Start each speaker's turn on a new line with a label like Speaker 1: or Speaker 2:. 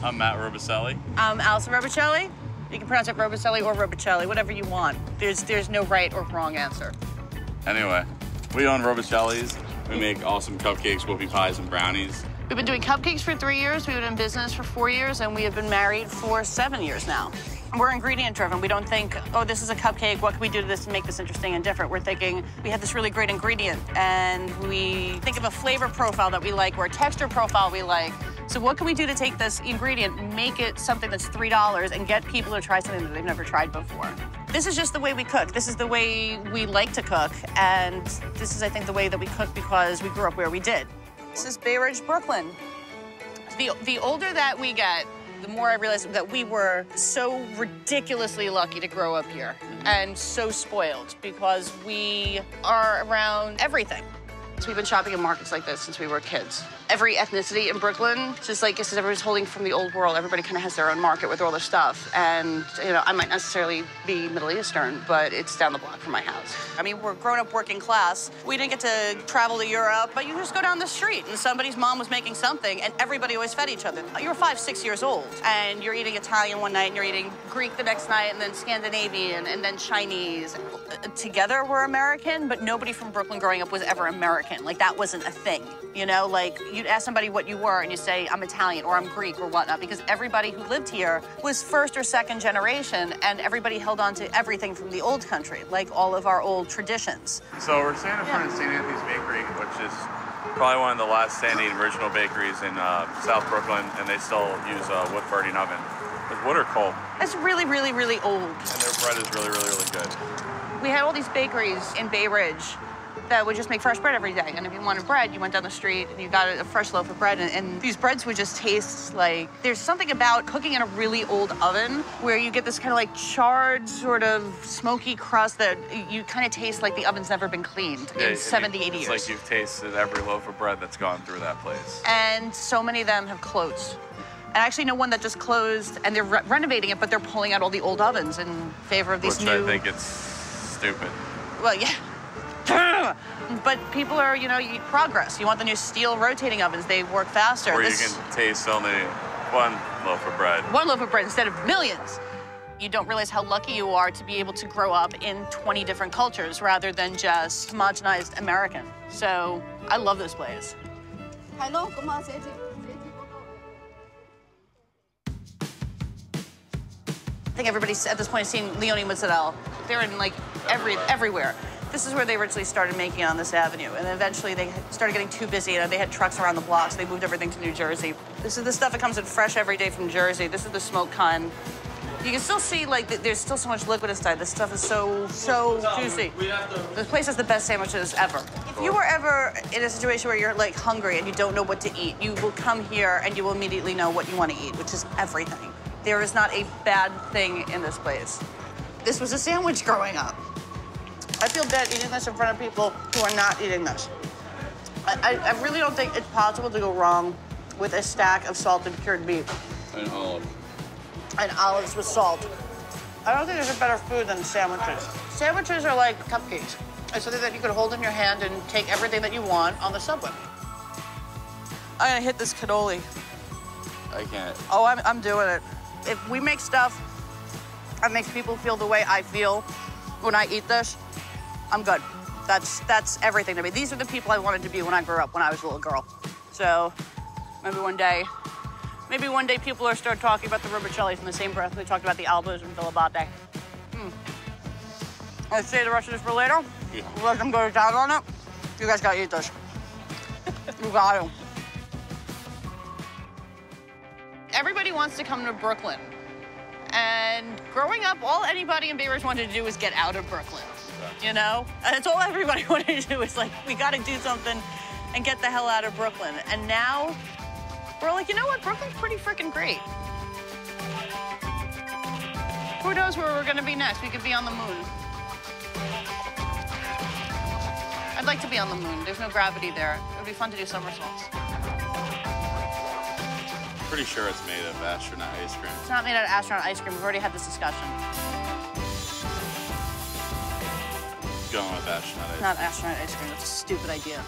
Speaker 1: I'm Matt Robicelli.
Speaker 2: I'm Allison Robicelli. You can pronounce it Robcelli or Robicelli, whatever you want. There's no right or wrong answer.
Speaker 1: Anyway, we own Robicelli's. We make awesome cupcakes, whoopie pies, and brownies.
Speaker 2: We've been doing cupcakes for 3 years. We've been in business for 4 years, and we have been married for 7 years now. We're ingredient driven. We don't think, oh, this is a cupcake. What can we do to this to make this interesting and different? We're thinking we have this really great ingredient, and we think of a flavor profile that we like or a texture profile we like. So what can we do to take this ingredient, make it something that's $3, and get people to try something that they've never tried before? This is just the way we cook. This is the way we like to cook, and this is, I think, the way that we cook because we grew up where we did. This is Bay Ridge, Brooklyn. The older that we get, the more I realize that we were so ridiculously lucky to grow up here and so spoiled because we are around everything. So we've been shopping in markets like this since we were kids. Every ethnicity in Brooklyn, just like because everybody's holding from the old world, everybody kind of has their own market with all their stuff. And, you know, I might necessarily be Middle Eastern, but it's down the block from my house. I mean, we're grown up working class. We didn't get to travel to Europe, but you just go down the street and somebody's mom was making something and everybody always fed each other. You're 5, 6 years old and you're eating Italian one night and you're eating Greek the next night and then Scandinavian and then Chinese. Together we're American, but nobody from Brooklyn growing up was ever American. Like that wasn't a thing, you know? Like you'd ask somebody what you were and you say, I'm Italian or I'm Greek or whatnot, because everybody who lived here was first or second generation and everybody held on to everything from the old country, like all of our old traditions.
Speaker 1: So we're standing in front of St. Anthony's Bakery, which is probably one of the last standing original bakeries in South Brooklyn, and they still use a wood-burning oven. With wood or coal?
Speaker 2: It's really, really, really old.
Speaker 1: And their bread is really, really, really good.
Speaker 2: We had all these bakeries in Bay Ridge that would just make fresh bread every day. And if you wanted bread, you went down the street and you got a fresh loaf of bread. And these breads would just taste like, there's something about cooking in a really old oven where you get this kind of like charred, sort of smoky crust that you kind of taste like the oven's never been cleaned in 70, 80 years.
Speaker 1: It's like you've tasted every loaf of bread that's gone through that place.
Speaker 2: And so many of them have closed. And I actually know one that just closed and they're renovating it, but they're pulling out all the old ovens in favor of these new...
Speaker 1: Which I think it's stupid.
Speaker 2: Well, yeah. But people are, you know, you progress. You want the new steel rotating ovens. They work faster.
Speaker 1: Or you can taste only one loaf of bread.
Speaker 2: One loaf of bread instead of millions. You don't realize how lucky you are to be able to grow up in 20 different cultures rather than just homogenized American. So I love this place.
Speaker 3: Hello, come on, say it.
Speaker 2: I think everybody at this point has seen Leone Mozzarella. They're in like everywhere. This is where they originally started making it on this avenue, and then eventually they started getting too busy. You know, they had trucks around the block, so they moved everything to New Jersey. This is the stuff that comes in fresh every day from Jersey. This is the smoked kind. You can still see like there's still so much liquid inside. This stuff is so juicy. This place has the best sandwiches ever. If you were ever in a situation where you're like hungry and you don't know what to eat, you will come here and you will immediately know what you want to eat, which is everything. There is not a bad thing in this place. This was a sandwich growing up. I feel bad eating this in front of people who are not eating this. I really don't think it's possible to go wrong with a stack of salted cured beef.
Speaker 1: And olives.
Speaker 2: And olives with salt. I don't think there's a better food than sandwiches. Sandwiches are like cupcakes. It's something that you could hold in your hand and take everything that you want on the subway. I'm gonna hit this cannoli.
Speaker 1: I can't.
Speaker 2: Oh, I'm doing it. If we make stuff that makes people feel the way I feel when I eat this, I'm good. That's everything to me. These are the people I wanted to be when I grew up, when I was a little girl. So maybe one day people will start talking about the Robicellis in the same breath they talked about the Albas and Filabate. Let's save the rest of this for later.
Speaker 1: Yeah.
Speaker 2: Let them go to town on it. You guys gotta eat this. You got it. Everybody wants to come to Brooklyn. And growing up, all anybody in Bay Ridge wanted to do was get out of Brooklyn, you know? And it's all everybody wanted to do is like, we gotta do something and get the hell out of Brooklyn. And now, we're like, you know what? Brooklyn's pretty freaking great. Who knows where we're gonna be next? We could be on the moon. I'd like to be on the moon. There's no gravity there. It would be fun to do somersaults.
Speaker 1: Pretty sure it's made of astronaut ice cream.
Speaker 2: It's not made out of astronaut ice cream. We've already had this discussion.
Speaker 1: Going with astronaut ice cream.
Speaker 2: Not astronaut ice cream. That's a stupid idea.